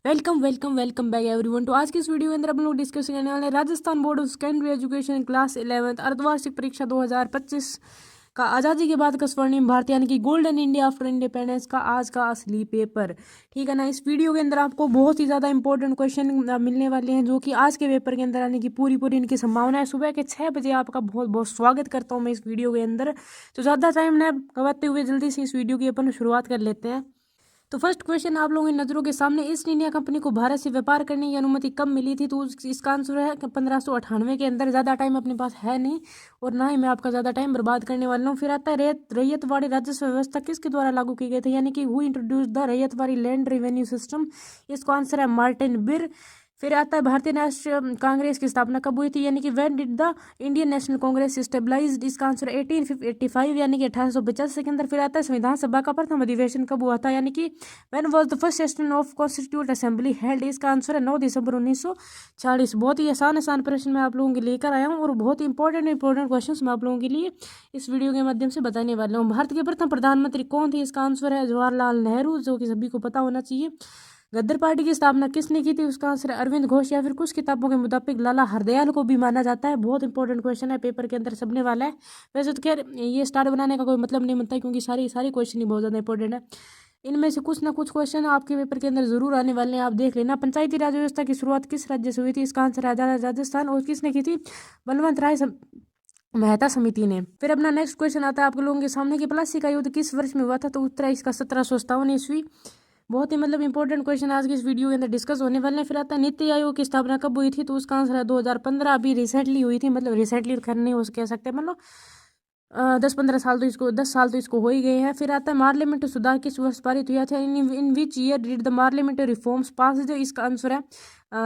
Welcome welcome welcome back everyone. तो आज की इस वीडियो के अंदर हम लोग डिस्कस करने वाले हैं Rajasthan board of secondary education class 11th अर्धवार्षिक परीक्षा 2025 का आज़ादी के बाद का स्वर्णिम भारत यानी कि गोल्डन इंडिया आफ्टर इंडिपेंडेंस का आज का असली पेपर। ठीक है ना। इस वीडियो के अंदर आपको बहुत ही ज़्यादा इंपॉर्टेंट क्वेश्चन मिलने वाले हैं जो कि आज के पेपर के अंदर आने की पूरी इनकी संभावना है। सुबह के 6 बजे आपका बहुत बहुत स्वागत करता हूँ मैं इस वीडियो के अंदर। तो ज़्यादा टाइम न गवाते हुए जल्दी से इस वीडियो की अपन शुरुआत कर लेते हैं। तो फर्स्ट क्वेश्चन आप लोगों की नजरों के सामने, ईस्ट इंडिया कंपनी को भारत से व्यापार करने की अनुमति कब मिली थी? तो इसका आंसर है 1598 के अंदर। ज़्यादा टाइम अपने पास है नहीं और ना ही मैं आपका ज़्यादा टाइम बर्बाद करने वाला हूँ। फिर आता है रैयतवाड़ी राजस्व व्यवस्था किसके द्वारा लागू की गई थी, यानी कि who introduce the ryotwari land revenue system? इसका आंसर है मार्टिन बिर। फिर आता है भारतीय राष्ट्रीय कांग्रेस की स्थापना कब हुई थी, यानी कि when did the Indian national Congress established? इसका आंसर 1885 यानी कि 1885 के अंदर। फिर आता है संविधान सभा का प्रथम अधिवेशन कब हुआ था, यानी कि when was the first session of constitute assembly held? इसका आंसर है 9 दिसंबर 1940। बहुत ही आसान प्रश्न मैं आप लोगों के लेकर आया हूँ और बहुत ही इंपॉर्टेंट क्वेश्चन मैं आप लोगों के लिए इस वीडियो के माध्यम से बताने वाला हूँ। भारत के प्रथम प्रधानमंत्री कौन थे? इसका आंसर है जवाहरलाल नेहरू, जो कि सभी को पता होना चाहिए। गद्दर पार्टी की स्थापना किसने की थी? उसका आंसर है अरविंद घोष, या फिर कुछ किताबों के मुताबिक लाला हरदयाल को भी माना जाता है। बहुत इंपॉर्टेंट क्वेश्चन है, पेपर के अंदर सबने वाला है। वैसे तो खैर ये स्टार बनाने का कोई मतलब नहीं बनता, क्योंकि सारी क्वेश्चन ही बहुत ज़्यादा इंपॉर्टेंट है। इनमें से कुछ ना कुछ क्वेश्चन आपके पेपर के अंदर जरूर आने वाले हैं, आप देख लेना। पंचायती राज व्यवस्था की शुरुआत किस राज्य से हुई थी? इसका आंसर है राजस्थान, और किसने की थी? बलवंत राय मेहता समिति ने। फिर अपना नेक्स्ट क्वेश्चन आता है आप लोगों के सामने कि प्लासी का युद्ध किस वर्ष में हुआ था? तो उत्तर है इसका 1757 ईस्वी। बहुत ही इंपॉर्टेंट क्वेश्चन आज की इस वीडियो के अंदर डिस्कस होने वाले हैं। फिर आता है नीति आयोग की स्थापना कब हुई थी? तो उसका आंसर है 2015। अभी रिसेंटली हुई थी, मतलब रिसेंटली खैर नहीं हो कह सकते, मतलब 10 साल तो इसको हो ही गए हैं। फिर आता है पार्लियामेंट सुधार किस वर्ष पारित हुआ था? In which year did the parliament reforms pass? इसका आंसर है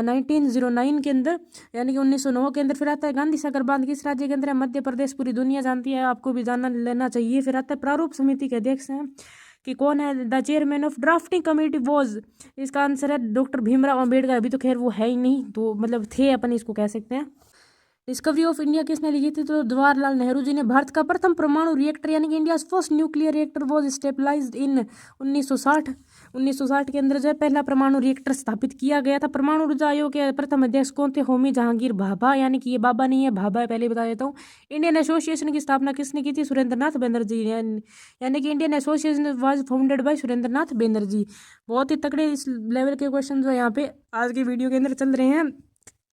1909 के अंदर, यानी कि 1909 के अंदर। फिर आता है गांधी सागर बांध किस राज्य के अंदर है? मध्य प्रदेश। पूरी दुनिया जानती है, आपको भी जानना लेना चाहिए। फिर आता है प्रारूप समिति के अध्यक्ष हैं कि कौन है? The chairman of drafting committee was? इसका आंसर है डॉक्टर भीमराव अम्बेडकर। अभी तो खैर वो है ही नहीं, तो मतलब थे, अपन इसको कह सकते हैं। डिस्कवरी ऑफ इंडिया किसने लिखी थी? तो जवाहरलाल नेहरू जी ने। भारत का प्रथम परमाणु रिएक्टर यानी कि India first nuclear reactor was stabilised in 1960। 1960 के अंदर जो है पहला परमाणु रिएक्टर स्थापित किया गया था। परमाणु ऊर्जा आयोग के प्रथम अध्यक्ष कौन थे? होमी जहांगीर भाभा, यानी कि ये बाबा नहीं है, भाभा है, पहले बता देता हूँ। इंडियन एसोसिएशन की स्थापना किसने की थी? सुरेंद्रनाथ बनर्जी ने, यानी कि Indian association was founded by Surendranath Banerjee. बहुत ही तगड़े इस लेवल के क्वेश्चन जो यहाँ पे आज के वीडियो के अंदर चल रहे हैं,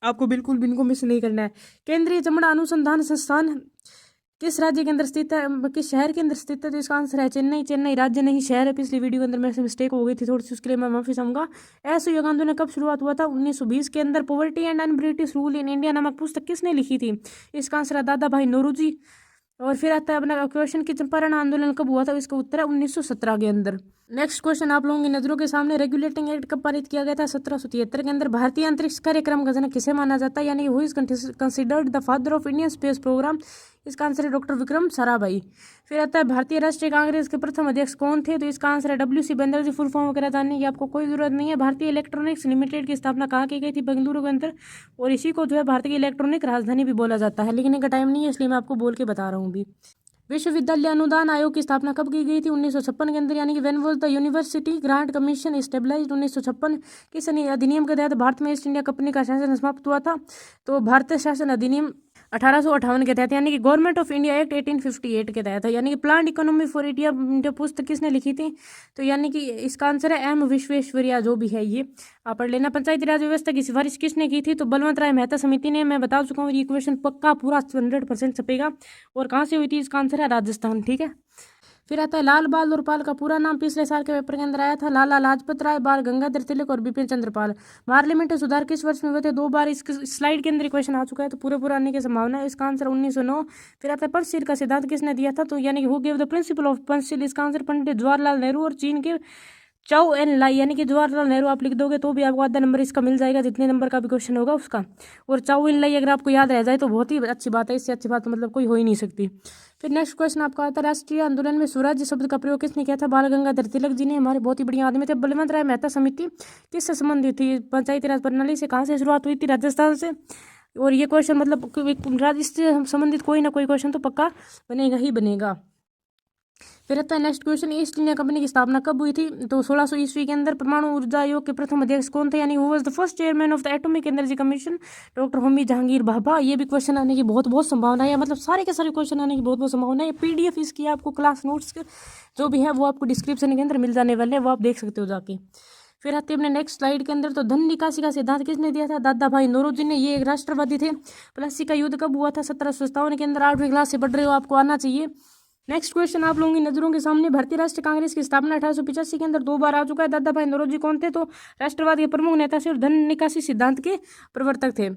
आपको बिल्कुल भी इनको मिस नहीं करना है। केंद्रीय चमड़ा अनुसंधान संस्थान किस राज्य के अंदर स्थित है, किस शहर के अंदर स्थित है? तो इसका आंसर है चेन्नई। चेन्नई राज्य नहीं शहर है। पिछली वीडियो के अंदर मेरे से मिस्टेक हो गई थी थोड़ी सी, उसके लिए मैं माफी चाहूंगा। असहयोग आंदोलन कब शुरुआत हुआ था? 1920 के अंदर। Poverty and un British rule in India नामक पुस्तक किसने लिखी थी? इसका आंसर है दादा भाई नौरोजी। और फिर आता है अपना क्वेश्चन कि चंपारण आंदोलन कब हुआ था? इसका उत्तर है 1917 के अंदर। नेक्स्ट क्वेश्चन आप लोगों की नजरों के सामने, रेगुलेटिंग एक्ट कब पारित किया गया था? 1773 के अंदर। भारतीय अंतरिक्ष कार्यक्रम का जनक किसे माना जाता है, यानी who is considered the father of Indian space programme? इसका आंसर है डॉक्टर विक्रम साराभाई। फिर आता है भारतीय राष्ट्रीय कांग्रेस के प्रथम अध्यक्ष कौन थे? तो इसका आंसर है WC बनर्जी। फुल फॉर्म वगैरह जानने की आपको कोई जरूरत नहीं है। भारतीय इलेक्ट्रॉनिक्स लिमिटेड की स्थापना कहाँ की गई थी? बेंगलुरु के अंदर। और इसी को जो है भारतीय इलेक्ट्रॉनिक राजधानी भी बोला जाता है। लिखने का टाइम नहीं है, इसलिए मैं आपको बोल के बता रहा हूँ भी। विश्वविद्यालय अनुदान आयोग की स्थापना कब की गई थी? 1956 के अंदर, यानी कि when was the University Grant Commission established? 1956। किस अधिनियम के तहत भारत में ईस्ट इंडिया कंपनी का शासन समाप्त हुआ था? तो भारतीय शासन अधिनियम 1858 के तहत, यानी कि गवर्नमेंट ऑफ इंडिया एक्ट 1858 के तहत है। यानी कि प्लान्ड इकोनॉमी फॉर इंडिया पुस्तक किसने लिखी थी? तो यानी कि इसका आंसर है M विश्वेश्वरैया, जो भी है ये आप पढ़ लेना। पंचायती राज व्यवस्था की सिफारिश किसने की थी? तो बलवंत राय मेहता समिति ने। मैं बता चुका हूँ ये क्वेश्चन पक्का पूरा 100% छपेगा। और कहाँ से हुई थी? इसका आंसर है राजस्थान। ठीक है। फिर आता है लाल बहादुर पाल का पूरा नाम पिछले साल के पेपर के अंदर आया था। लाला लाजपत राय, बाल गंगाधर तिलक और बिपिन चंद्र पाल। पार्लियामेंट सुधार किस वर्ष में हुए थे? 2 बार। इस स्लाइड के अंदर क्वेश्चन आ चुका है, तो पूरा आने की संभावना है। इसका आंसर 1909। फिर आता है पंचशील का सिद्धांत किसने दिया था? तो यानी कि who give the principle of Panchsheel? इसका आंसर पंडित जवाहरलाल नेहरू। और चीन के चाउ एन लाई, यानी कि जवाहरलाल नेहरू आप लिख दोगे तो भी आपको आधा नंबर इसका मिल जाएगा, जितने नंबर का भी क्वेश्चन होगा उसका। और चाउ एन लाई अगर आपको याद रह जाए तो बहुत ही अच्छी बात है, इससे अच्छी बात तो मतलब कोई हो ही नहीं सकती। फिर नेक्स्ट क्वेश्चन आपका आता है राष्ट्रीय आंदोलन में स्वराज्य शब्द का प्रयोग किसने किया था? बाल गंगाधर तिलक जी ने, हमारे बहुत ही बढ़िया आदमी थे। बलवंत राय मेहता समिति किससे संबंधित थी? पंचायती राज प्रणाली से। कहाँ से शुरुआत हुई थी? राजस्थान से। और ये क्वेश्चन मतलब इससे संबंधित कोई ना कोई क्वेश्चन तो पक्का बनेगा ही बनेगा। फिर आता है next question, east India company की स्थापना कब हुई थी? तो 1600 ईस्वी के अंदर। परमाणु ऊर्जा आयोग के प्रथम अध्यक्ष कौन थे, यानी who was the first chairman of the atomic energy commission? Doctor Homi Jahangir Bhabha. ये भी क्वेश्चन आने की बहुत बहुत संभावना है, मतलब सारे के सारे क्वेश्चन आने की बहुत बहुत संभावना है। PDF इसकी आपको क्लास नोट्स जो भी है वो आपको डिस्क्रिप्शन के अंदर मिल जाने वाले हैं, वो आप देख सकते हो जाके। फिर आते हैं अपने नेक्स्ट स्लाइड के अंदर, तो धन निकासी का सिद्धांत किसने दिया था? दादा भाई नौरोजी ने। ये एक राष्ट्रवादी थे। प्लासी का युद्ध कब हुआ था? 1757 के अंदर। 8वीं क्लास से पढ़ रहे हो, आपको आना चाहिए। नेक्स्ट क्वेश्चन आप लोगों की नजरों के सामने, भारतीय राष्ट्रीय कांग्रेस की स्थापना 1885 के अंदर 2 बार आ चुका है। दादा भाई नौरोजी कौन थे? तो राष्ट्रवाद के प्रमुख नेता से और धन निकासी सिद्धांत के प्रवर्तक थे।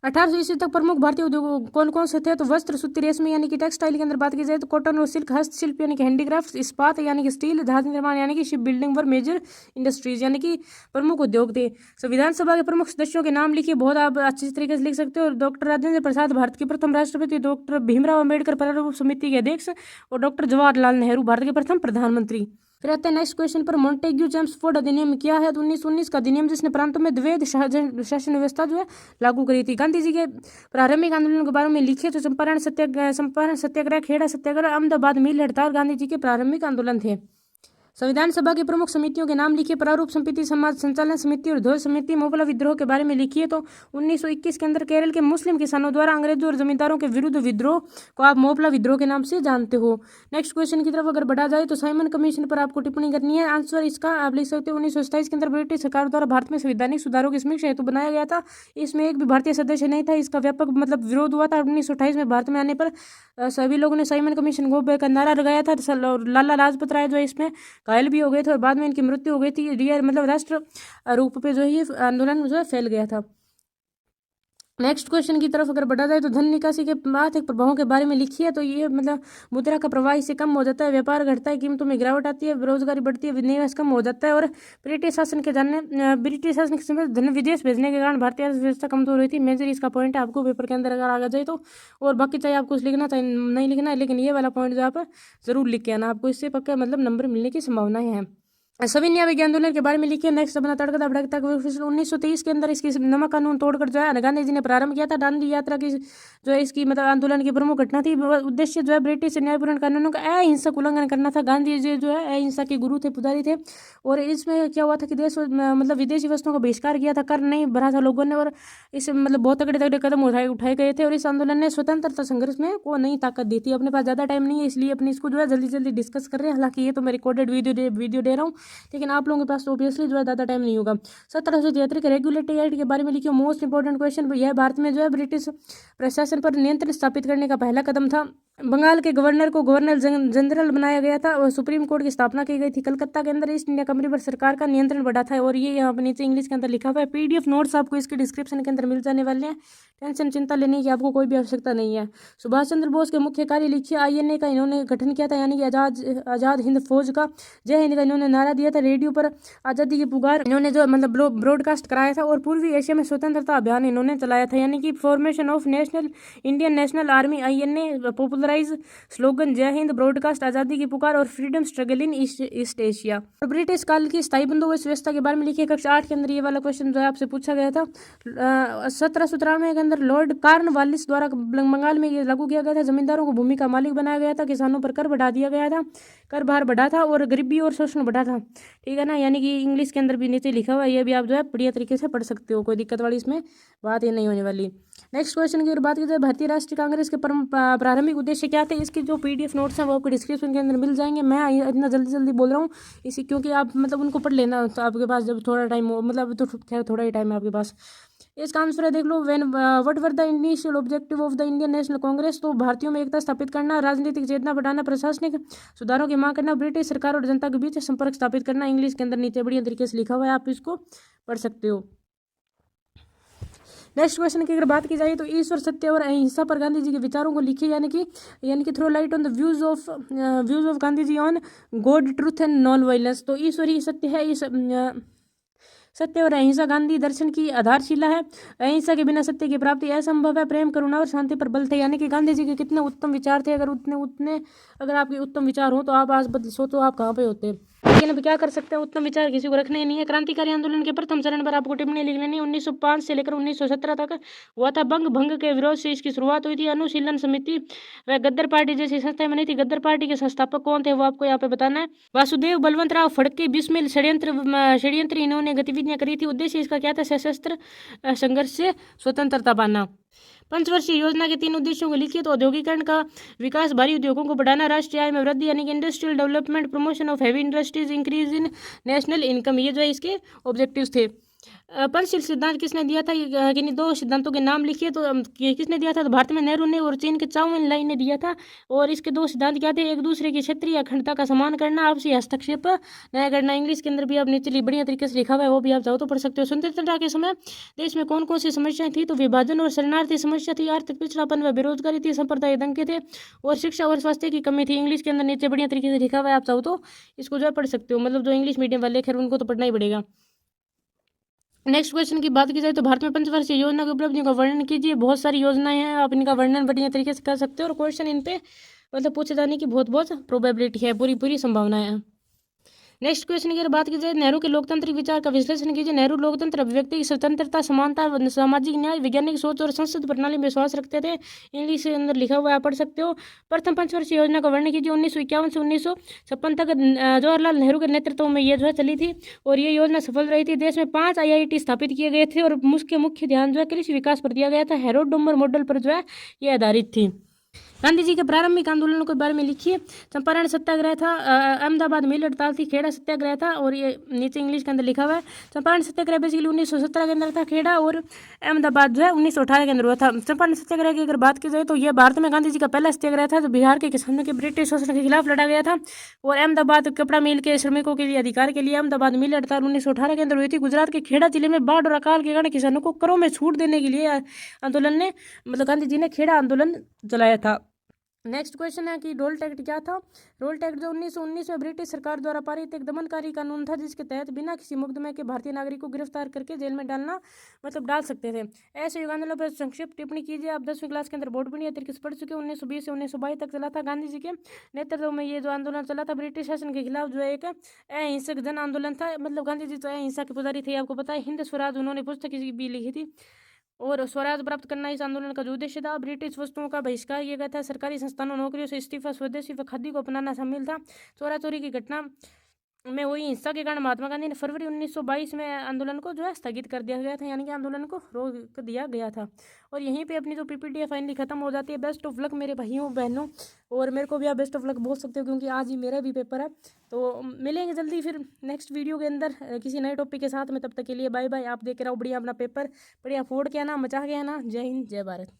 1800 ईस्वी तक प्रमुख भारतीय उद्योग कौन कौन से थे? तो वस्त्र, सूती, रेशमी यानी कि टेक्सटाइल के अंदर बात की जाए तो कॉटन और सिल्क, हस्तशिल्प यानी कि हैंडीक्राफ्ट, इस्पात यानी कि स्टील, जहाज निर्माण यानी कि ship building were major industries यानी कि प्रमुख उद्योग थे। संविधान सभा के प्रमुख सदस्यों के नाम लिखिए, बहुत आप अच्छी तरीके से लिख सकते हो। डॉक्टर राजेंद्र प्रसाद भारत के प्रथम राष्ट्रपति, डॉक्टर भीमराव अम्बेडकर प्रारूप समिति के अध्यक्ष और डॉक्टर जवाहरलाल नेहरू भारत के प्रथम प्रधानमंत्री। फिर आते हैं नेक्स्ट क्वेश्चन पर, मोंटेग्यू चेम्सफोर्ड अधिनियम क्या है? तो 1919 का अधिनियम जिसने प्रांतों में द्वैध शासन व्यवस्था जो है लागू करी थी। गांधी जी के प्रारंभिक आंदोलन के बारे में लिखिए, तो चंपारण सत्याग्रह, खेड़ा सत्याग्रह, अहमदाबाद मिल हड़ताल गांधी जी के प्रारंभिक आंदोलन थे। संविधान सभा की प्रमुख समितियों के नाम लिखिए, प्रारूप समिति, समाज संचालन समिति और ध्वज समिति। मोपला विद्रोह के बारे में लिखिए, तो 1921 के अंदर केरल के मुस्लिम किसानों द्वारा अंग्रेजों और जमींदारों के विरुद्ध विद्रोह को आप मोपला विद्रोह के नाम से जानते हो। नेक्स्ट क्वेश्चन की तरफ अगर बढ़ा जाए तो साइमन कमीशन पर आपको टिप्पणी करनी है। आंसर इसका आप लिख सकते हो 1927 के अंदर ब्रिटिश सरकार द्वारा भारत में संवैधानिक सुधारों की समीक्षा हेतु बनाया गया था। इसमें एक भी भारतीय सदस्य नहीं था, इसका व्यापक मतलब विरोध हुआ था। 1928 में भारत में आने पर सभी लोगों ने साइमन कमीशन को का नारा लगाया था। लाला लाजपत राय जो है इसमें घायल भी हो गए थे और बाद में इनकी मृत्यु हो गई थी। मतलब राष्ट्र रूप पे जो है ये आंदोलन जो है फैल गया था। नेक्स्ट क्वेश्चन की तरफ अगर बढ़ा जाए तो धन निकासी के आर्थिक प्रभावों के बारे में लिखिए। तो ये मतलब मुद्रा का प्रवाह इससे कम हो जाता है, व्यापार घटता है, कीमतों में गिरावट आती है, बेरोजगारी बढ़ती है, निवेश कम हो जाता है और ब्रिटिश शासन के समय धन विदेश भेजने के कारण भारतीय अर्थव्यवस्था कमजोर हुई थी। मेजर इसका पॉइंट है आपको पेपर के अंदर अगर आ जाए तो। और बाकी चाहे आपको कुछ लिखना चाहे नहीं लिखना है, लेकिन ये वाला पॉइंट जो आप जरूर लिख के आना, आपको इससे पक्का मतलब नंबर मिलने की संभावनाएं हैं। सविनय विज्ञान आंदोलन के बारे में लिखिए। नेक्स्ट अपना तड़कता भड़कता 1923 के अंदर इसकी नमक कानून तोड़कर जो है गांधी जी ने प्रारंभ किया था। दांडी यात्रा की जो है इसकी मतलब आंदोलन की प्रमुख घटना थी। उद्देश्य जो है ब्रिटिश न्यायपूर्ण कानूनों का अहिंसक उल्लंघन करना था। गांधी जी जो है अहिंसा के गुरु थे, पुजारी थे। और इसमें क्या हुआ था कि देश मतलब विदेशी वस्तुओं का बहिष्कार किया था, कर नहीं भरा था लोगों ने, और इससे मतलब बहुत तगड़े तगड़े कदम उठाए गए थे। और इस आंदोलन ने स्वतंत्रता संघर्ष में को नई ताकत दी थी। अपने पास ज़्यादा टाइम नहीं है इसलिए अपनी इसको जो है जल्दी जल्दी डिस्कस कर रहे हैं। हालांकि ये तो मैं रिकॉर्डेड वीडियो दे रहा हूँ, लेकिन आप लोगों के पास तो ऑब्वियसली जो है ज़्यादा टाइम नहीं होगा। 1773 के रेगुलेटरी एक्ट के बारे में लिखिए। मोस्ट इंपॉर्टेंट क्वेश्चन, यह भारत में जो है ब्रिटिश प्रशासन पर नियंत्रण स्थापित करने का पहला कदम था। बंगाल के गवर्नर को गवर्नर जनरल बनाया गया था और सुप्रीम कोर्ट की स्थापना की गई थी। कलकत्ता के अंदर ईस्ट इंडिया कंपनी पर सरकार का नियंत्रण बढ़ा था। और ये यहाँ पर नीचे इंग्लिश के अंदर लिखा हुआ है। PDF नोट्स आपको इसके डिस्क्रिप्शन के अंदर मिल जाने वाले हैं। टेंशन चिंता लेने की आपको कोई भी आवश्यकता नहीं है। सुभाष चंद्र बोस के मुख्य कार्य लिखिए। INA का इन्होंने गठन किया था, यानी कि आजाद हिंद फौज का। जय हिंद का इन्होंने नारा दिया था। रेडियो पर आज़ादी की पुकार इन्होंने जो मतलब ब्रॉडकास्ट कराया था। और पूर्वी एशिया में स्वतंत्रता अभियान इन्होंने चलाया था, यानी कि formation of Indian National Army INA, popularise slogan जय हिंद, ब्रॉडकास्ट आज़ादी की पुकार और freedom struggle in East Asia. और ब्रिटिश काल की स्थायी बंदोबस्त व्यवस्था के बारे में लिखिए। कक्षा 8 के अंदर ये वाला क्वेश्चन जो है आपसे पूछा गया था। 1793 के अंदर लॉर्ड कॉर्नवालिस द्वारा बंगाल में ये लागू किया गया था। जमींदारों को भूमि का मालिक बनाया गया था। किसानों पर कर बढ़ा दिया गया था, कर भार बढ़ा था और गरीबी और शोषण बढ़ा था। ठीक है ना, यानी कि इंग्लिश के अंदर भी नीचे लिखा हुआ है, ये भी आप जो है बढ़िया तरीके से पढ़ सकते हो, कोई दिक्कत वाली इसमें बात ये नहीं होने वाली। नेक्स्ट क्वेश्चन की अगर बात की जाए, भारतीय राष्ट्रीय कांग्रेस के प्रारंभिक उद्देश्य क्या थे? इसकी जो PDF नोट्स हैं वो आपको डिस्क्रिप्शन के अंदर मिल जाएंगे। मैं इतना जल्दी जल्दी बोल रहा हूँ इसी क्योंकि आप मतलब उनको पढ़ लेना, तो आपके पास जब थोड़ा टाइम हो, मतलब तो खैर थोड़ा ही टाइम है आपके पास। इसका आंसर है देख लो, what were the initial objective of the Indian national Congress? तो भारतीयों में एकता स्थापित करना, राजनीतिक चेतना बढ़ाना, प्रशासनिक सुधारों की मांग करना, ब्रिटिश सरकार और जनता के बीच संपर्क स्थापित करना। इंग्लिश के अंदर नीचे बढ़िया तरीके से लिखा हुआ है, आप इसको पढ़ सकते हो। नेक्स्ट क्वेश्चन की अगर बात की जाए तो ईश्वर, सत्य और अहिंसा पर गांधी जी के विचारों को लिखिए, यानी कि throw light on the views of Gandhi ji on God, truth and non violence. तो ईश्वर ही सत्य है, इस सत्य और अहिंसा गांधी दर्शन की आधारशिला है। अहिंसा के बिना सत्य की प्राप्ति असंभव है। प्रेम, करुणा और शांति पर बल थे, यानी कि गांधी जी के कितने उत्तम विचार थे। अगर आपके उत्तम विचार हो तो आप आज सोचो आप कहाँ पे होते। लेकिन अब क्या कर सकते हैं, उतना विचार किसी को रखने नहीं है। क्रांतिकारी आंदोलन के प्रथम चरण पर आपको टिप्पणी लिख लेनी है। 1905 से लेकर 1917 तक हुआ था। बंग भंग के विरोध से इसकी शुरुआत हुई थी। अनुशीलन समिति व गद्दर पार्टी जैसी संस्थाएं बनी थी। गद्दर पार्टी के संस्थापक कौन थे वो आपको यहाँ पे बताना है। वासुदेव बलवंतराव फड़के, बिस्मिल षड्यंत्र इन्होंने गतिविधियां करी थी। उद्देश्य इसका क्या था, सशस्त्र संघर्ष से स्वतंत्रता पाना। पंचवर्षीय योजना के 3 उद्देश्यों को लिखिए। तो औद्योगिकरण का विकास, भारी उद्योगों को बढ़ाना, राष्ट्रीय आय में वृद्धि यानी कि industrial development, promotion of heavy industries, increase in national income, ये जो है इसके ऑब्जेक्टिव्स थे। पंचशील सिद्धांत किसने दिया था, किन्हीं 2 सिद्धांतों के नाम लिखिए। तो किसने दिया था, तो भारत में नेहरू ने और चीन के चाउ एन लाई ने दिया था। और इसके 2 सिद्धांत क्या थे, एक दूसरे की क्षेत्रीय अखंडता का सम्मान करना, आपसी हस्तक्षेप न करना। इंग्लिश के अंदर भी आप नीचे बढ़िया तरीके से लिखा हुआ है, वो भी आप चाहो तो पढ़ सकते हो। स्वतंत्रता के समय देश में कौन कौन सी समस्याएं थी, तो विभाजन और शरणार्थी समस्या थी, आर्थिक पिछड़ापन व बेरोजगारी थी, सांप्रदायिक दंगे थे और शिक्षा और स्वास्थ्य की कमी थी। इंग्लिश के अंदर नीचे बढ़िया तरीके से लिखा हुआ है, आप चाहो तो इसको जो है पढ़ सकते हो। मतलब जो इंग्लिश मीडियम वाले खैर उनको तो पढ़ना ही पड़ेगा। नेक्स्ट क्वेश्चन की बात की जाए तो भारत में पंचवर्षीय योजना की उपलब्धियों का वर्णन कीजिए। बहुत सारी योजनाएं हैं, आप इनका वर्णन बढ़िया तरीके से कर सकते हो और क्वेश्चन इन पे मतलब पूछे जाने की बहुत बहुत प्रोबेबिलिटी है, पूरी संभावनाएं हैं। नेक्स्ट क्वेश्चन की अगर बात की जाए, नेहरू के लोकतांत्रिक विचार का विश्लेषण कीजिए। नेहरू लोकतंत्र, अभिव्यक्ति की स्वतंत्रता, समानता, सामाजिक न्याय, वैज्ञानिक सोच और संसद प्रणाली में विश्वास रखते थे। इंग्लिश के अंदर लिखा हुआ है, आप पढ़ सकते हो। प्रथम पंचवर्षीय योजना का वर्णन कीजिए। 1951 से 1956 तक जवाहरलाल नेहरू के नेतृत्व में ये जो है चली थी और ये योजना सफल रही थी। देश में 5 IIT स्थापित किए गए थे और मुख्य ध्यान जो है कृषि विकास पर दिया गया था। हेरोड डोमर मॉडल पर जो है ये आधारित थी। गांधी जी के प्रारंभिक आंदोलनों के बारे में लिखिए। चंपारण सत्याग्रह था, अहमदाबाद मिल हड़ताल थी, खेड़ा सत्याग्रह था और ये नीचे इंग्लिश के अंदर लिखा हुआ है। चंपारण सत्याग्रह बेसिकली 1917 के अंदर था, खेड़ा और अहमदाबाद जो है 1918 के अंदर हुआ था। चंपारण सत्याग्रह की अगर बात की जाए तो यह भारत में गांधी जी का पहला सत्याग्रह था जो बिहार के किसानों के ब्रिटिश शोषण के खिलाफ लड़ा गया था। और अहमदाबाद कपड़ा मिल के श्रमिकों के लिए अधिकार के लिए अहमदाबाद मिल हड़ताल 1918 के अंदर हुई थी। गुजरात के खेड़ा जिले में बाढ़ और अकाल के कारण किसानों को करों में छूट देने के लिए आंदोलन ने मतलब गांधी जी ने खेड़ा आंदोलन चलाया था। नेक्स्ट क्वेश्चन है कि रोल टैक्ट क्या था। रोल टैक्ट जो 1919 में ब्रिटिश सरकार द्वारा पारित एक दमनकारी कानून था जिसके तहत बिना किसी मुकदमे के भारतीय नागरिक को गिरफ्तार करके जेल में डालना मतलब डाल सकते थे। ऐसे युग आंदोलन पर संक्षिप्त टिप्पणी कीजिए। आप 10वीं क्लास के अंदर बोर्ड बढ़िया तरीके से पढ़ चुके हैं। 1920 से 1922 तक चला था। गांधी जी के नेतृत्व में ये जो आंदोलन चला था ब्रिटिश शासन के खिलाफ जो है एक अहिंसक जन आंदोलन था। मतलब गांधी जी तो अहिंसा के पुजारी थे, आपको पता है। हिंद स्वराज उन्होंने पुस्तक भी लिखी थी और स्वराज प्राप्त करना इस आंदोलन का जो उद्देश्य था। ब्रिटिश वस्तुओं का बहिष्कार किया गया था। सरकारी संस्थानों नौकरियों से इस्तीफा, स्वदेशी व खादी को अपनाना शामिल था। चोरा चोरी की घटना में वही हिंसा के कारण महात्मा गांधी ने फरवरी 1922 में आंदोलन को जो है स्थगित कर दिया गया था, यानी कि आंदोलन को रोक दिया गया था। और यहीं पे अपनी जो PPT है फाइनली खत्म हो जाती है। बेस्ट ऑफ लक मेरे भाइयों बहनों, और मेरे को भी आप बेस्ट ऑफ लक बोल सकते हो क्योंकि आज ही मेरा भी पेपर है। तो मिलेंगे जल्दी फिर नेक्स्ट वीडियो के अंदर किसी नए टॉपिक के साथ में। तब तक के लिए बाय बाय। आप देख रहे हो बढ़िया अपना पेपर, बढ़िया फोड़ के आना, मचा के आना। जय हिंद, जय भारत।